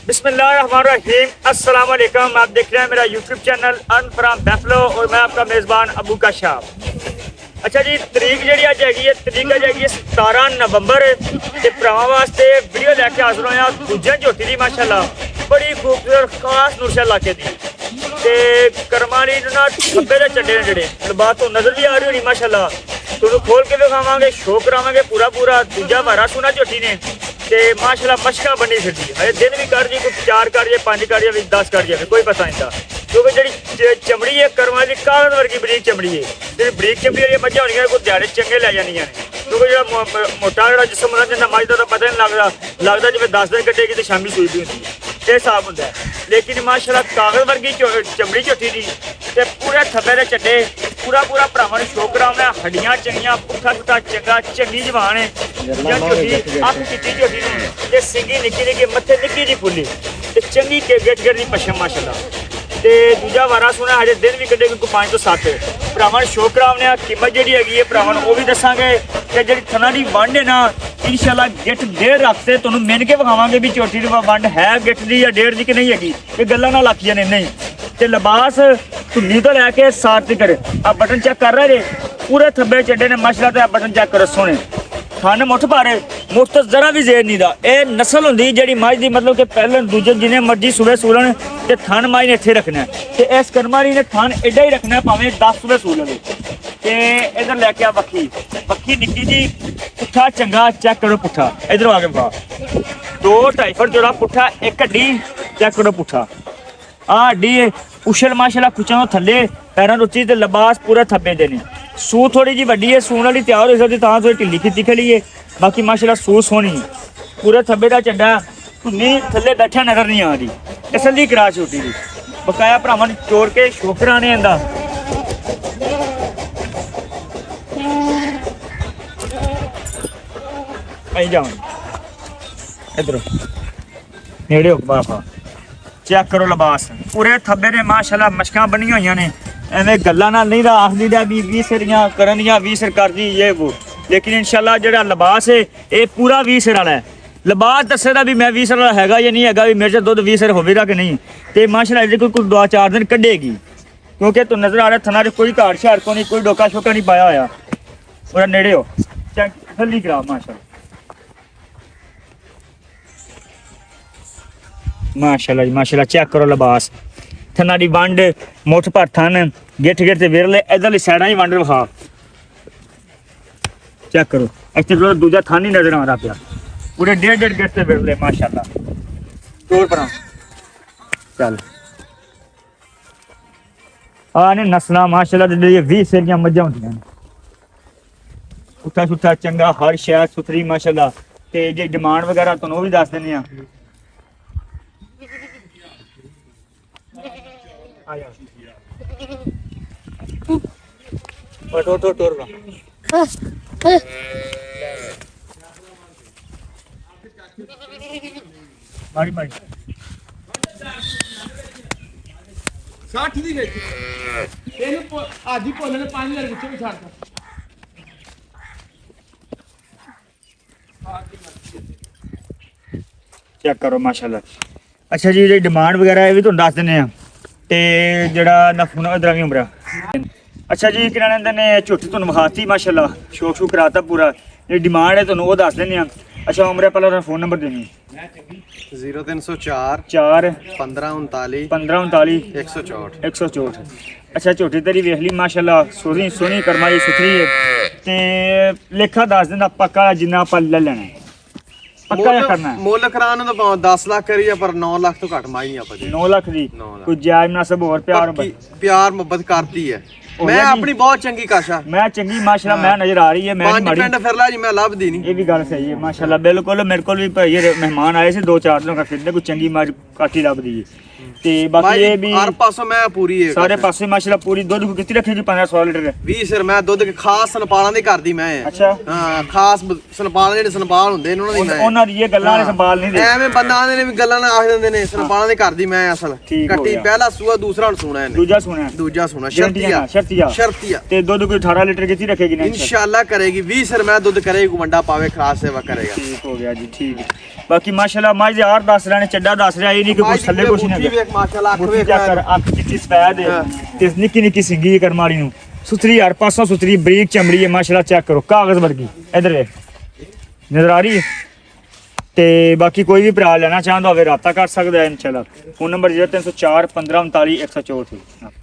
बिस्मिल्लाहिर्रहमानिर्रहीम, अस्सलाम वालेकुम। आप देख रहे हैं मेरा यूट्यूब चैनल अर्न फ्रॉम बैफलो और मैं आपका मेज़बान अबू का शाह। अच्छा जी, तरीक जी अज है तरीक अज है 17 नवंबर के भरावां वास्ते वीडियो लैके हाजिर होया दूजे झोटी की माशाल्लाह बड़ी खूबसूरत खास नूरशा इलाके की ते करमाली ना खब्बे दे चड्डे ने जेडे लिबास तो नजर भी आ रही होनी माशाल्लाह। तुहानूं खोल के दिखावांगे, शो करावांगे पूरा पूरा। दूजा वारा सुना झोटी ने ते माशाल्लाह मशका बनी फिरदी है। दिन भी कर जी कोई 4 कर जाए 5 कर जाए 10 कर जाए कोई पता नहीं था, क्योंकि जी चमड़ी है करमाली की कागज वर्गी बरीक चमड़ी है। जी बरीक चमड़ी वाली मझां होनियां कोई दिहाड़े चंगे लै जानियां ने, क्योंकि जो मोटा जो जिसम होंदा जिन्ना मझ का पता नहीं लगता जिवें 10 दिन कटेगी तो शामी सूई भी होंदी है, ये हिसाब होंदा है। लेकिन माशाल्लाह कागज वर्गी चमड़ी झोटी दी ते पूरे थब्बे दे चड्डे पूरा पूरा भरावां नूं शो कराउणा। हड्डियां चंगियां, पुट्ठा पुट्ठा चंगा, चंगी जवान है झोटी। अख कीती झोटी नूं ते सिंगी निक्की निक्की, मत्थे निक्की जी फुल्ली ते चंगी गेट दी पछम माशाल्लाह। ते दूजा वारा सुना हजे दिन भी कड्ढेगी कोई 5 तो 7 भरावां शो कराउने। कीमत जिहड़ी हैगी है भरावां वो भी दसांगे ते जिहड़ी थना दी वंड है ना इंशाल्लाह गिट 1.5 रखते तुहानूं मिन के विखावांगे भी झोटी दी वंड है गिट दी या 1.5 दी कि नहीं हैगी। ये गल्लां ना आखियां ने नहीं। ते लिबास धुन्नी तो लैके साथ तक आ बटन चेक कर रहे पूरे थब्बे चड्डे ने माशाल्लाह। ते बटन चेक करो सोने थन मुठ पारे मुठ तो जरा भी जेर नहीं दा। ये नस्ल होंदी जेड़ी मझ दी, मतलब कि पहले दूजे जिन्हें मर्जी सुबह सूलन ते थन मझ ने इत्थे रखना ते इस करमाली ने थन एडा ही रखना भावें 10 सुबह सूलन। ते इधर लैके आ बक्खी बक्खी निक्की जी पुट्ठा चंगा चेक करो पुट्ठा इधर आके बा 2-2.5 फुट जोड़ा पुट्ठा एक हड्डी चेक करो पुट्ठा आ हड्डी उछल माशाल्लाह कुचां थल्ले पैरों रुचि ते लिबास पूरा थब्बे देने। सू थोड़ी जी वड्डी है, सून वाली तैयार हो सकती तां थोड़ी ढिल्ली कीती खड़ी है। बाकी माशाल्लाह सू सोहनी पूरे थब्बे दा चड्डा धुन्नी थल्ले बैठा नजर नहीं आ रही। तसल्ली करा छोटी दी बकाया भरावां नूं चोर के शोकरा ने आंदा। आई जाओ इधर नेड़े हो बाबा चेक करो लिबास पूरे थब्बे ने माशाल्लाह मशकां बनी हुई ने। एवें गल्लां नाल नहीं दा आखदी दा भी 20 सिरियां करन या 20 सिर कर दी ये वो, लेकिन इंशाल्लाह जेड़ा लिबास है ये पूरा 20 सिर वाला है। लिबास दस्सेदा भी मैं 20 सिर वाला हैगा या नहीं हैगा, भी मेरे दुध 20 सिर होवेगा कि नहीं। ते माशाल्लाह जे कोई 2-4 दिन कड्ढेगी, क्योंकि तू नजर आ रहा थना कोई घाट शार को नहीं, कोई डोका शोका नहीं पाया होया। पूरा नेड़े हो चेक थल्ली करा माशाल्लाह माशाल्लाह जी माशाल्लाह। चेक करो लिबास थना दी वंड मुठ पर थन गिठ गिठ ते विरले इधरली साइडां ही वंड विखा चेक करो। इत्थे जो दूजा थन ही नजर आ रहा पिया पूरे 1.5 गिठ ते विरले माशाल्लाह। तोड़ परा चल आ ने नस्लां माशाल्लाह दे 20 सिरियां मज्जां होंदियां उठा छुट्ठा चंगा हर शै सुथरी माशाल्लाह। ते जे डिमांड वगैरह तुहानूं भी दस दिंदे आ। मारी मारी 60 ਦੀ ਵਿੱਚ ਇਹਨੂੰ ਅੱਜ ਹੀ ਭੁੱਲ ਨੇ 5000 ਵਿੱਚੋਂ ਵੀ ਛੱਡਦਾ। चेक करो माशाल्लाह। अच्छा जी जी डिमांड वगैरह ये भी तुहानूं दस दिंदे आ ते जेड़ा नफूना इधर भी उमरा। अच्छा जी किराने ने झोटी तुहानूं विखाती माशाल्लाह शौक शौक कराता पूरा। ये डिमांड है तुहानूं वो दस दिंदे आ। अच्छा उमरा पहला फोन नंबर देनी 0304 4 1539 1539 164 164। अच्छा झोटी तेरी वेख ली माशाल्लाह सोहनी सोहनी करमाई सुथरी है ते लेखा दस दिन पक्का जिन्ना आपां ले लेना है पक्का या करना है। ਮੁੱਲ ਕਰਾਉਣ ਦਾ ਭਾਵੇਂ 10 ਲੱਖ ਕਰੀਏ ਪਰ 9 ਲੱਖ ਤੋਂ ਘੱਟ ਮਾਈ ਨਹੀਂ ਆਪਾਂ ਦੇ 9 ਲੱਖ ਦੀ 9 ਲੱਖ ਕੋਈ ਜਾਇਜ਼ ਮੁਨਾਸਬ ਹੋਰ ਪਿਆਰ ਪਿਆਰ ਮੁਹੱਬਤ ਕਰਦੀ ਹੈ। ਮੈਂ ਆਪਣੀ ਬਹੁਤ ਚੰਗੀ ਕਾਸ਼ਾ मैं चंगी माशाल्लाह मैं नजर आ रही है मैं ਪੰਜ माड़ी ਪਿੰਡ ਫਿਰ ਲਾ ਜੀ ਮੈਂ ਲੱਭਦੀ ਨਹੀਂ। ये भी गल सही है माशाल्लाह बिल्कुल। मेरे को भी भाई मेहमान आए थे 2-4 दिनों का फिरने कोई चंगी मार काटी लभ दी ते बाकी ये भी हर पासों मैं पूरी है सारे पासे माशाल्लाह पूरी दूध को कितनी रखी थी 15-16 लीटर 20 ਸਿਰ ਮੈਂ ਦੁੱਧ ਕੇ ਖਾਸ ਸੰਪਾਲਾਂ ਦੀ ਕਰਦੀ ਮੈਂ। अच्छा ਹਾਂ ਖਾਸ ਸੰਪਾਲ ਜਿਹੜੇ ਸੰਪਾਲ ਹੁੰਦੇ ਨੇ ਉਹਨਾਂ ਦੀ ਮੈਂ ਉਹਨਾਂ ਦੀ ਇਹ ਗੱਲਾਂ ਨੇ ਸੰਭਾਲ ਨਹੀਂ ਦੇ ਐਵੇਂ ਬੰਦਾ ਆਂਦੇ ਨੇ ਵੀ ਗੱਲਾਂ ਨਾ ਆਖ ਦਿੰਦੇ ਨੇ ਸੰਪਾਲਾਂ ਦੀ ਕਰਦੀ ਮੈਂ ਅਸਲ ਕੱਟੀ ਪਹਿਲਾ ਸੂਆ ਦੂਸਰਾ ਹੁਣ ਸੁਣਾ ਇਹਨੇ दूजा सुना ਸ਼ਰਤੀਆ शर्तिया ते दूध कोई 18 लीटर कितनी रखेगी ना इंशाल्लाह करेगी 20 सिर मैं दूध करेगी वंडा पावे खास सेवा करेगा। ठीक हो गया जी ठीक है। ਬਾਕੀ ਮਾਸ਼ਾਅੱਲਾ ਮਾਝ ਯਾਰ ਦੱਸ ਰਹੇ ਨੇ, ਚੱਡਾ ਦੱਸ ਰਿਹਾ, ਇਹ ਨਹੀਂ ਕਿ ਕੁਛ ਥੱਲੇ ਕੁਛ ਨਹੀਂ ਵੇਖ ਮਾਸ਼ਾਅੱਲਾ, ਅੱਖ ਬੁੱਧੀ ਵੇਖ ਚੈੱਕ ਕਰ, ਅੱਖ ਚਿੱਟੀ ਸਫੈਦ ਹੈ ਤੇ ਨਿੱਕੀ ਨਿੱਕੀ ਸਿੰਗੀ ਕਰਮਾਲੀ ਨੂੰ ਸੁਥਰੀ ਯਾਰ, ਪਾਸੋਂ ਸੁਥਰੀ ਬਰੀਕ ਚਮੜੀ ਹੈ ਮਾਸ਼ਾਅੱਲਾ, ਚੈੱਕ ਕਰੋ ਕਾਗਜ਼ ਵਰਗੀ। ਇਧਰ ਵੇਖ ਨਜ਼ਰ ਆ ਰਹੀ ਹੈ। ਤੇ ਬਾਕੀ ਕੋਈ ਵੀ ਭਰਾ ਲੈਣਾ ਚਾਹੁੰਦਾ ਹੋਵੇ ਰਾਬਤਾ ਕਰ ਸਕਦਾ ਹੈ ਇਨਸ਼ਾਅੱਲਾ। Phone number 0304 15 39 164।